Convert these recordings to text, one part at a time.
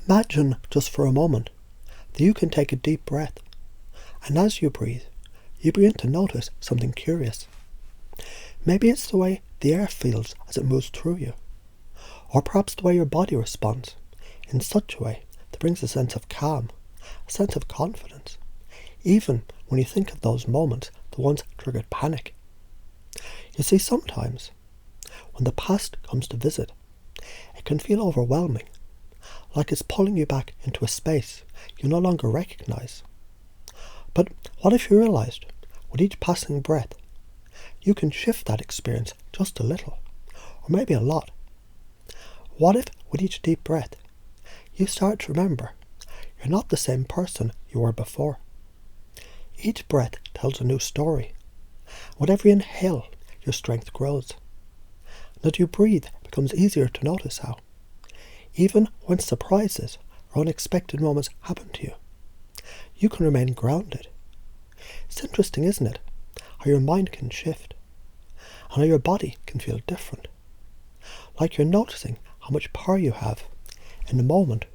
Imagine just for a moment that you can take a deep breath, and as you breathe, you begin to notice something curious. Maybe it's the way the air feels as it moves through you, or perhaps the way your body responds in such a way that brings a sense of calm, a sense of confidence, even when you think of those moments that once triggered panic. You see, sometimes, when the past comes to visit, it can feel overwhelming, like it's pulling you back into a space you no longer recognize. But what if you realized, with each passing breath, you can shift that experience just a little, or maybe a lot? What if, with each deep breath, you start to remember you're not the same person you were before? Each breath tells a new story. With every inhale, your strength grows. And as you breathe, it becomes easier to notice how, even when surprises or unexpected moments happen to you, you can remain grounded. It's interesting, isn't it, how your mind can shift, and how your body can feel different. Like you're noticing how much power you have in a moment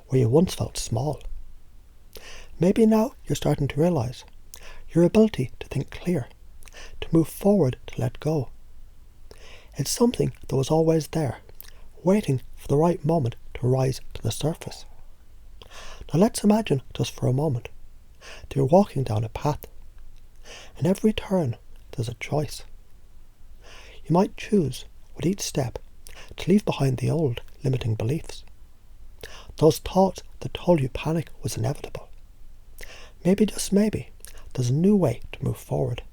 where you once felt small. Maybe now you're starting to realize your ability to think clear, to move forward, to let go. It's something that was always there, waiting for the right moment to rise to the surface. Now let's imagine just for a moment that you're walking down a path. In every turn, there's a choice. You might choose, with each step, to leave behind the old, limiting beliefs. Those thoughts that told you panic was inevitable. Maybe, just maybe, there's a new way to move forward.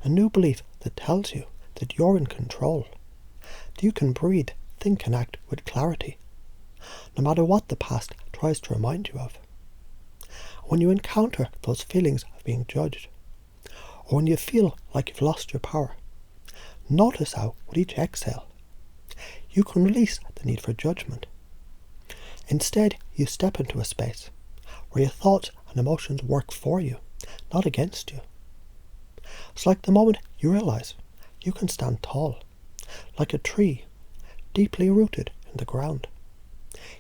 A new belief that tells you that you're in control. That you can breathe, think and act with clarity, no matter what the past tries to remind you of. When you encounter those feelings of being judged, or when you feel like you've lost your power, notice how, with each exhale, you can release the need for judgment. Instead, you step into a space where your thoughts and emotions work for you, not against you. It's like the moment you realize you can stand tall, like a tree, deeply rooted in the ground,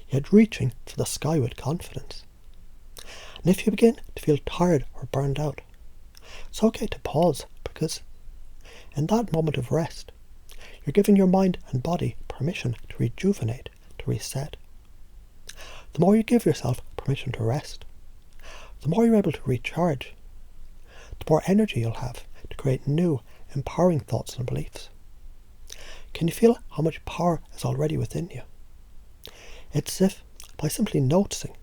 yet reaching for the sky with confidence. And if you begin to feel tired or burned out, it's okay to pause, because in that moment of rest, you're giving your mind and body permission to rejuvenate, to reset. The more you give yourself permission to rest, the more you're able to recharge, the more energy you'll have to create new, empowering thoughts and beliefs. Can you feel how much power is already within you? It's as if, by simply noticing,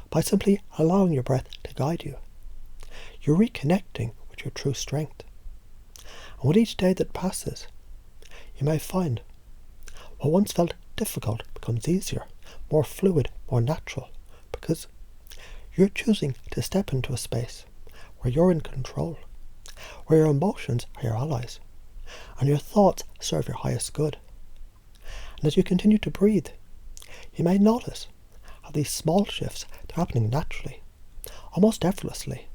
by simply allowing your breath to guide you, you're reconnecting with your true strength. And with each day that passes, you may find what once felt difficult becomes easier, more fluid, more natural, because you're choosing to step into a space where you're in control, where your emotions are your allies, and your thoughts serve your highest good. And as you continue to breathe, you may notice how these small shifts are happening naturally, almost effortlessly.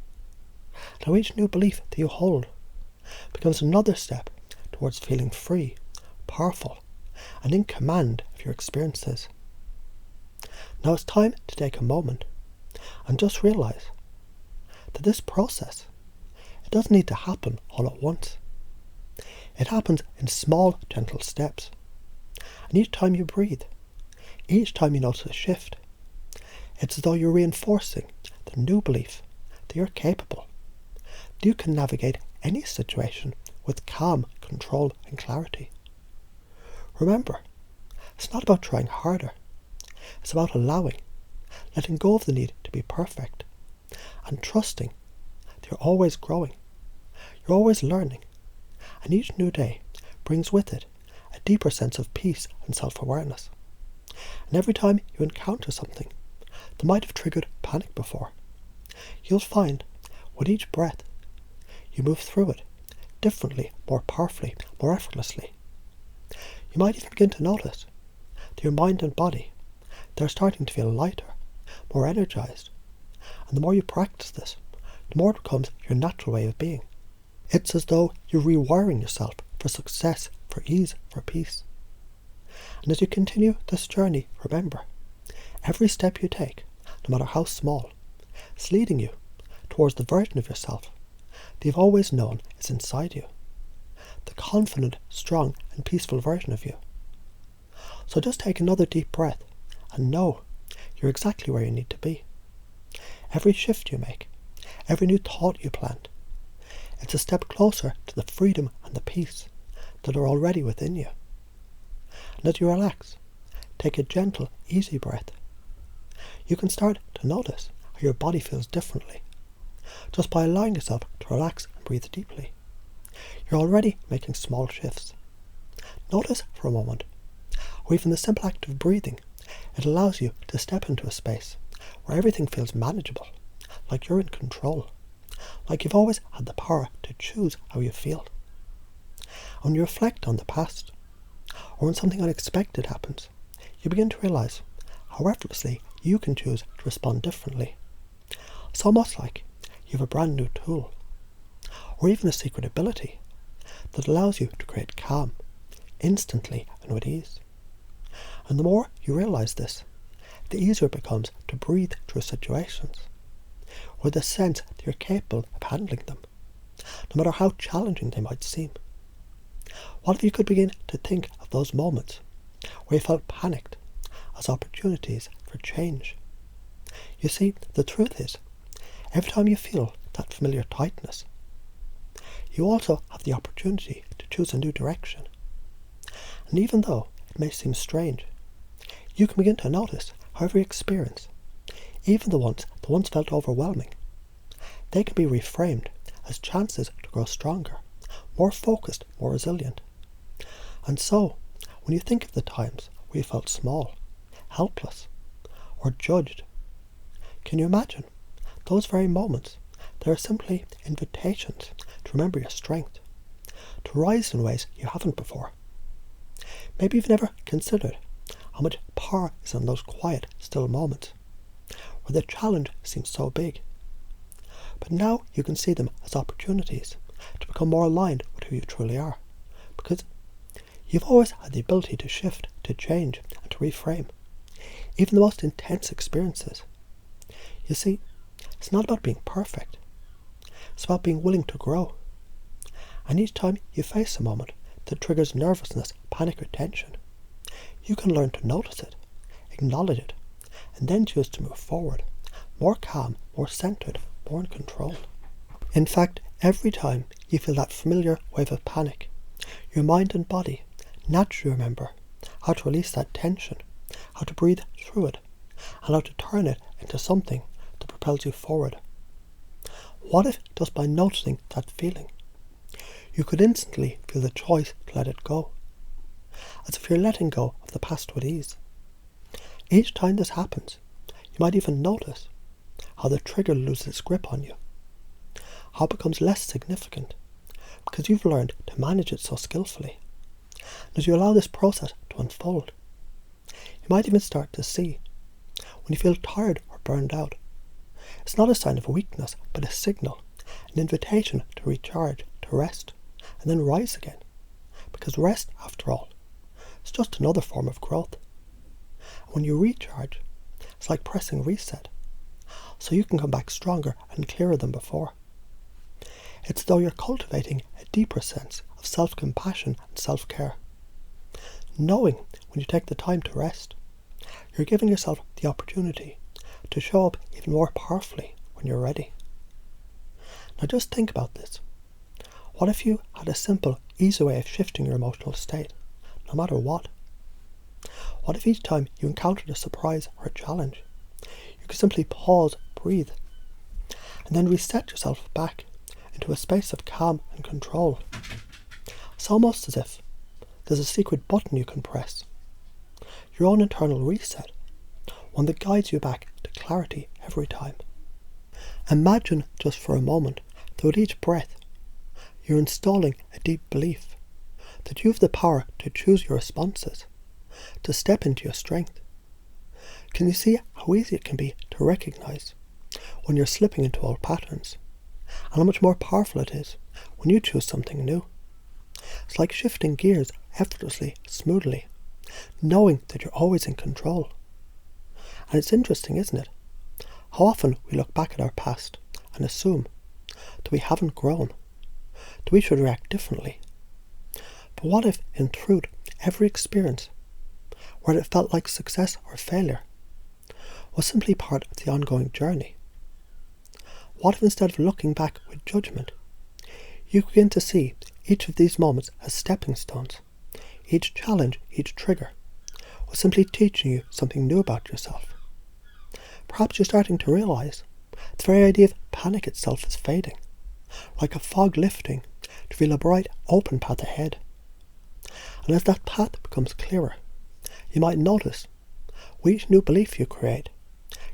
Now each new belief that you hold becomes another step towards feeling free, powerful, and in command of your experiences. Now it's time to take a moment and just realize that this process, it doesn't need to happen all at once. It happens in small, gentle steps. And each time you breathe, each time you notice a shift, it's as though you're reinforcing the new belief that you're capable, that you can navigate any situation with calm, control and clarity. Remember, it's not about trying harder. It's about allowing, letting go of the need to be perfect, and trusting that you're always growing, you're always learning, and each new day brings with it a deeper sense of peace and self-awareness. And every time you encounter something that might have triggered panic before, you'll find, with each breath, you move through it differently, more powerfully, more effortlessly. You might even begin to notice that your mind and body, they're starting to feel lighter, more energized. And the more you practice this, the more it becomes your natural way of being. It's as though you're rewiring yourself for success, for ease, for peace. And as you continue this journey, remember, Every step you take, no matter how small, is leading you towards the version of yourself that you've always known is inside you. The confident, strong and peaceful version of you. So just take another deep breath and know you're exactly where you need to be. Every shift you make, every new thought you plant, it's a step closer to the freedom and the peace that are already within you. And as you relax, take a gentle, easy breath. You can start to notice how your body feels differently, just by allowing yourself to relax and breathe deeply. You're already making small shifts. Notice for a moment, or even the simple act of breathing, it allows you to step into a space where everything feels manageable, like you're in control, like you've always had the power to choose how you feel. When you reflect on the past, or when something unexpected happens, you begin to realize how effortlessly you can choose to respond differently. It's almost like you have a brand new tool, or even a secret ability, that allows you to create calm, instantly and with ease. And the more you realize this, the easier it becomes to breathe through situations, with the sense that you're capable of handling them, no matter how challenging they might seem. What if you could begin to think of those moments where you felt panicked as opportunities for change? You see, the truth is, every time you feel that familiar tightness, you also have the opportunity to choose a new direction. And even though it may seem strange, you can begin to notice how every experience, even the ones that once felt overwhelming, they can be reframed as chances to grow stronger, more focused, more resilient. And so, when you think of the times where you felt small, helpless, or judged, can you imagine those very moments? They are simply invitations to remember your strength, to rise in ways you haven't before. Maybe you've never considered how much power is in those quiet, still moments, where the challenge seems so big. But now you can see them as opportunities to become more aligned with who you truly are, because you've always had the ability to shift, to change, and to reframe, even the most intense experiences. You see, it's not about being perfect. It's about being willing to grow. And each time you face a moment that triggers nervousness, panic, or tension, you can learn to notice it, acknowledge it, and then choose to move forward, more calm, more centered, more in control. In fact, every time you feel that familiar wave of panic, your mind and body naturally remember how to release that tension, how to breathe through it, and how to turn it into something that propels you forward. What if, just by noticing that feeling, you could instantly feel the choice to let it go, as if you're letting go of the past with ease? Each time this happens, you might even notice how the trigger loses its grip on you, how it becomes less significant, because you've learned to manage it so skillfully. And as you allow this process to unfold, you might even start to see, when you feel tired or burned out, it's not a sign of weakness, but a signal, an invitation to recharge, to rest, and then rise again. Because rest, after all, is just another form of growth. And when you recharge, it's like pressing reset, so you can come back stronger and clearer than before. It's as though you're cultivating a deeper sense of self-compassion and self-care. Knowing when you take the time to rest, you're giving yourself the opportunity to show up even more powerfully when you're ready. Now just think about this. What if you had a simple, easy way of shifting your emotional state, no matter what? What if each time you encountered a surprise or a challenge, you could simply pause, breathe, and then reset yourself back into a space of calm and control? It's almost as if there's a secret button you can press, your own internal reset, one that guides you back to clarity every time. Imagine just for a moment that with each breath, you're installing a deep belief that you have the power to choose your responses, to step into your strength. Can you see how easy it can be to recognize when you're slipping into old patterns, and how much more powerful it is when you choose something new? It's like shifting gears effortlessly, smoothly, knowing that you're always in control. And it's interesting, isn't it? How often we look back at our past and assume that we haven't grown, that we should react differently. But what if, in truth, every experience, whether it felt like success or failure, was simply part of the ongoing journey? What if instead of looking back with judgment, you begin to see each of these moments as stepping stones? Each challenge, each trigger, was simply teaching you something new about yourself. Perhaps you're starting to realise the very idea of panic itself is fading, like a fog lifting to reveal a bright, open path ahead. And as that path becomes clearer, you might notice, with each new belief you create,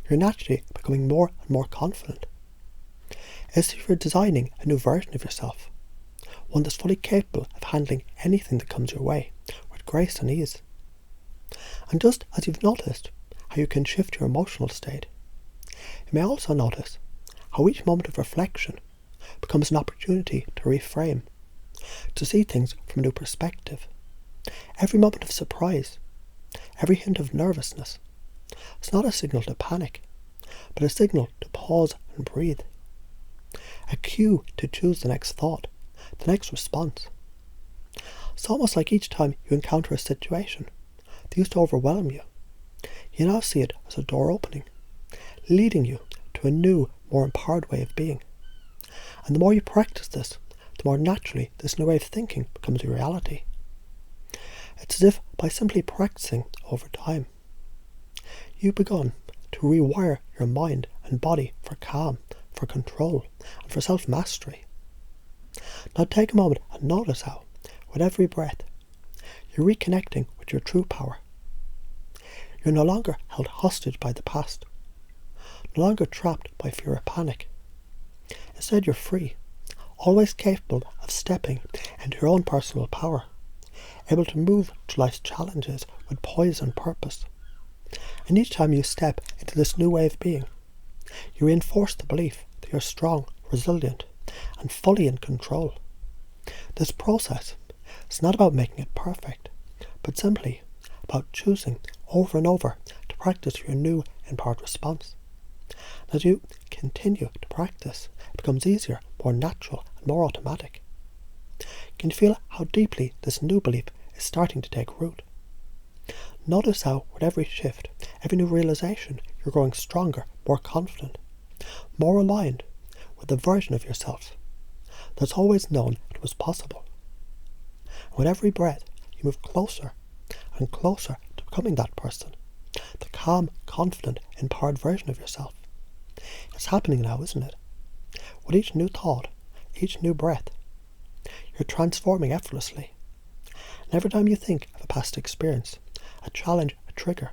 you're naturally becoming more and more confident. As if you're designing a new version of yourself, one that's fully capable of handling anything that comes your way with grace and ease. And just as you've noticed how you can shift your emotional state, you may also notice how each moment of reflection becomes an opportunity to reframe, to see things from a new perspective. Every moment of surprise, every hint of nervousness, it's not a signal to panic, but a signal to pause and breathe. A cue to choose the next thought, the next response. It's almost like each time you encounter a situation that used to overwhelm you, you now see it as a door opening, leading you to a new, more empowered way of being. And the more you practice this, the more naturally this new way of thinking becomes a reality. It's as if by simply practicing over time, you've begun to rewire your mind and body for calm, for control, and for self-mastery. Now take a moment and notice how, with every breath, you're reconnecting with your true power. You're no longer held hostage by the past, no longer trapped by fear or panic. Instead, you're free, always capable of stepping into your own personal power, able to move through life's challenges with poise and purpose. And each time you step into this new way of being, you reinforce the belief that you're strong, resilient, and fully in control. This process is not about making it perfect, but simply about choosing over and over to practice your new empowered response. As you continue to practice, it becomes easier, more natural, and more automatic. Can you feel how deeply this new belief is starting to take root? Notice how, with every shift, every new realization, you're growing stronger, more confident, more aligned with the version of yourself that's always known it was possible. And with every breath, you move closer and closer to becoming that person, the calm, confident, empowered version of yourself. It's happening now, isn't it? With each new thought, each new breath, you're transforming effortlessly. And every time you think of a past experience, a challenge, a trigger,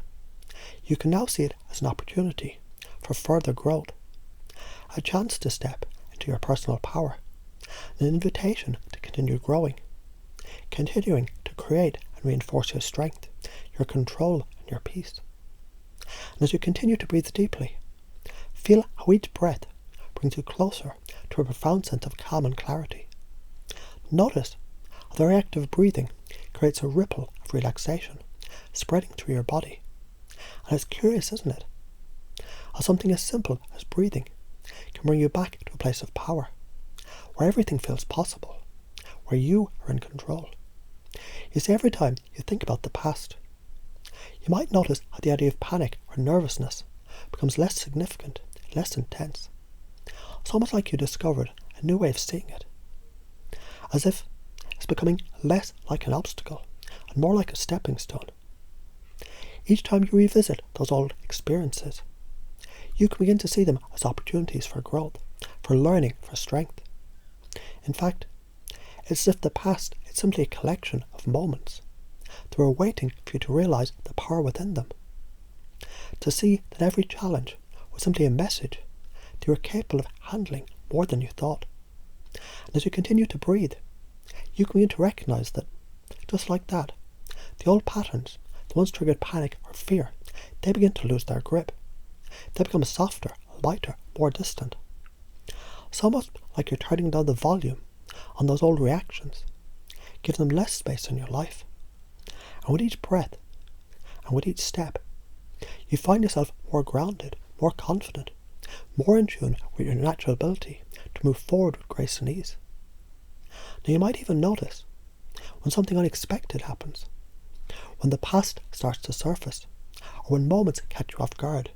you can now see it as an opportunity for further growth, a chance to step into your personal power, an invitation to continue growing, continuing to create and reinforce your strength, your control, and your peace. And as you continue to breathe deeply, feel how each breath brings you closer to a profound sense of calm and clarity. Notice how the very act of breathing creates a ripple of relaxation spreading through your body. And it's curious, isn't it? How something as simple as breathing can bring you back to a place of power, where everything feels possible, where you are in control. You see, every time you think about the past, you might notice how the idea of panic or nervousness becomes less significant, less intense. It's almost like you discovered a new way of seeing it, as if it's becoming less like an obstacle and more like a stepping stone. Each time you revisit those old experiences, you can begin to see them as opportunities for growth, for learning, for strength. In fact, it's as if the past is simply a collection of moments that were waiting for you to realize the power within them. To see that every challenge was simply a message that you were capable of handling more than you thought. And as you continue to breathe, you can begin to recognize that, just like that, the old patterns, the ones triggered panic or fear, they begin to lose their grip. They become softer, lighter, more distant. It's almost like you're turning down the volume on those old reactions, giving them less space in your life. And with each breath, and with each step, You find yourself more grounded, more confident, more in tune with your natural ability to move forward with grace and ease. Now you might even notice when something unexpected happens, when the past starts to surface, or when moments catch you off guard.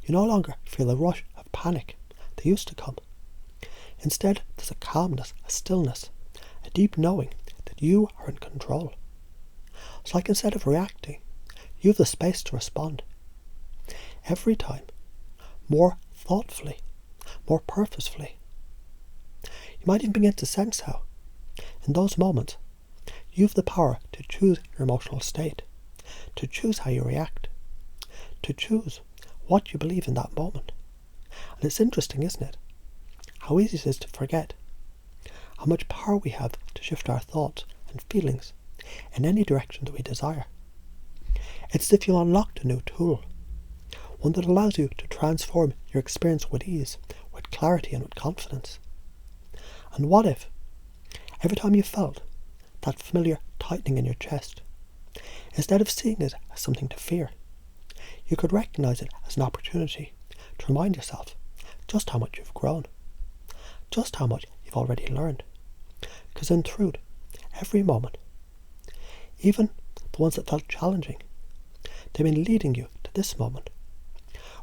You no longer feel the rush of panic that used to come. Instead, there's a calmness, a stillness, a deep knowing that you are in control. It's like instead of reacting, you have the space to respond. Every time, more thoughtfully, more purposefully. You might even begin to sense how, in those moments, you have the power to choose your emotional state, to choose how you react, to choose what you believe in that moment. And it's interesting, isn't it? How easy it is to forget how much power we have to shift our thoughts and feelings in any direction that we desire. It's as if you unlocked a new tool, one that allows you to transform your experience with ease, with clarity and with confidence. And what if, every time you felt that familiar tightening in your chest, instead of seeing it as something to fear, you could recognize it as an opportunity to remind yourself just how much you've grown, just how much you've already learned. Because in truth, every moment, even the ones that felt challenging, they've been leading you to this moment,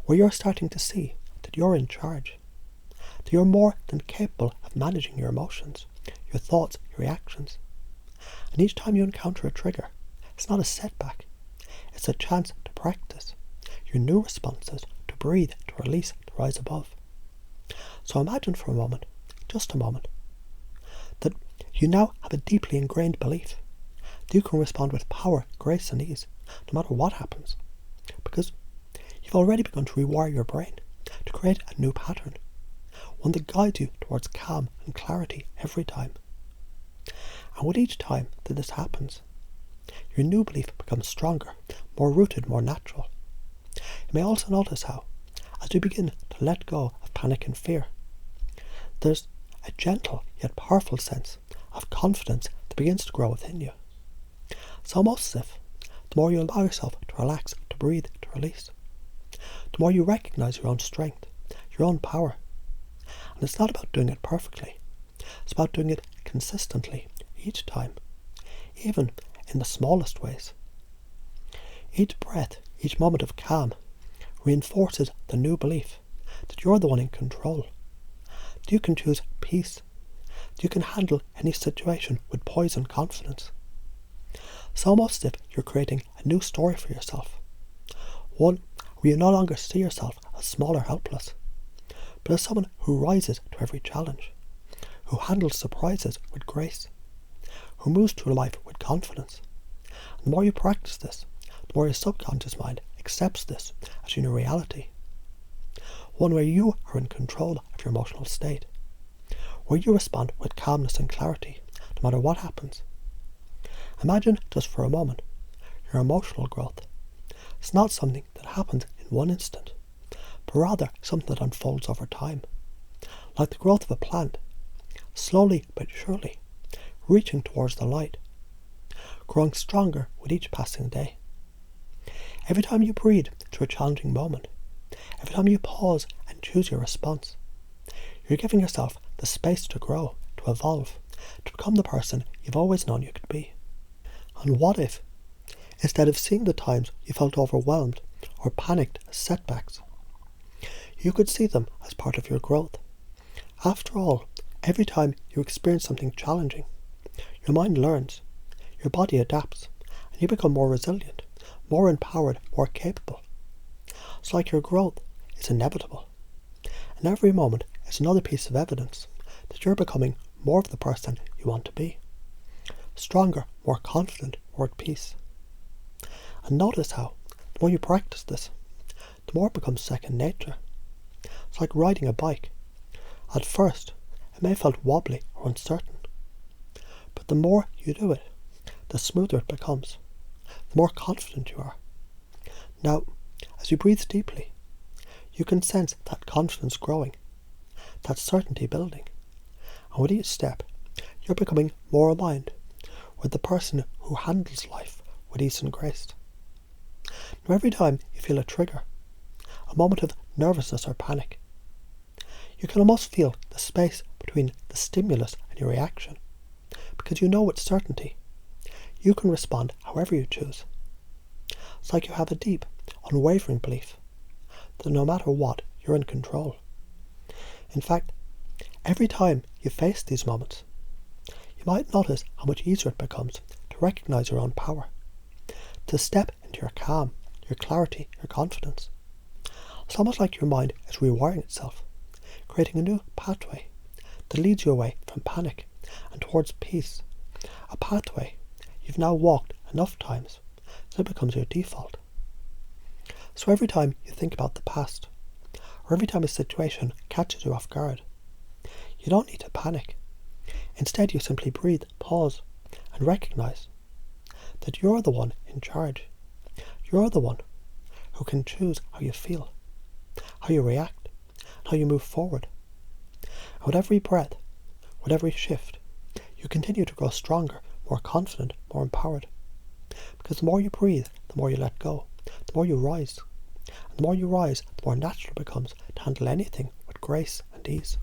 where you're starting to see that you're in charge, that you're more than capable of managing your emotions, your thoughts, your reactions. And each time you encounter a trigger, it's not a setback, it's a chance to practice your new responses, to breathe, to release, to rise above. So imagine for a moment, just a moment, that you now have a deeply ingrained belief that you can respond with power, grace and ease, no matter what happens. Because you've already begun to rewire your brain to create a new pattern, one that guides you towards calm and clarity every time. And with each time that this happens, your new belief becomes stronger, more rooted, more natural. You may also notice how, as you begin to let go of panic and fear, there's a gentle yet powerful sense of confidence that begins to grow within you. It's almost as if the more you allow yourself to relax, to breathe, to release, the more you recognize your own strength, your own power. And it's not about doing it perfectly. It's about doing it consistently, each time, even in the smallest ways. Each breath, each moment of calm reinforces the new belief that you're the one in control, that you can choose peace, that you can handle any situation with poise and confidence. It's almost as if you're creating a new story for yourself, one where you no longer see yourself as small or helpless, but as someone who rises to every challenge, who handles surprises with grace, who moves through life with confidence. And the more you practice this, the more your subconscious mind accepts this as your new reality, one where you are in control of your emotional state, where you respond with calmness and clarity no matter what happens. Imagine just for a moment your emotional growth. It's not something that happens in one instant, but rather something that unfolds over time, like the growth of a plant, slowly but surely, reaching towards the light, growing stronger with each passing day. Every time you breathe through a challenging moment, every time you pause and choose your response, you're giving yourself the space to grow, to evolve, to become the person you've always known you could be. And what if, instead of seeing the times you felt overwhelmed or panicked as setbacks, you could see them as part of your growth? After all, every time you experience something challenging, your mind learns, your body adapts, and you become more resilient, more empowered, more capable. It's like your growth is inevitable, and every moment is another piece of evidence that you're becoming more of the person you want to be. Stronger, more confident, more at peace. And notice how, the more you practice this, the more it becomes second nature. It's like riding a bike. At first, it may have felt wobbly or uncertain, but the more you do it, the smoother it becomes, the more confident you are. Now, as you breathe deeply, you can sense that confidence growing, that certainty building, and with each step, you're becoming more aligned with the person who handles life with ease and grace. Now every time you feel a trigger, a moment of nervousness or panic, you can almost feel the space between the stimulus and your reaction, because you know with certainty you can respond however you choose. It's like you have a deep, unwavering belief that no matter what, you're in control. In fact, every time you face these moments, you might notice how much easier it becomes to recognise your own power, to step into your calm, your clarity, your confidence. It's almost like your mind is rewiring itself, creating a new pathway that leads you away from panic and towards peace, a pathway you've now walked enough times that it becomes your default. So every time you think about the past, or every time a situation catches you off guard, you don't need to panic. Instead, you simply breathe, pause, and recognise that you're the one in charge. You're the one who can choose how you feel, how you react, and how you move forward. And with every breath, with every shift, you continue to grow stronger, more confident, more empowered. Because the more you breathe, the more you let go, the more you rise. And the more you rise, the more natural it becomes to handle anything with grace and ease.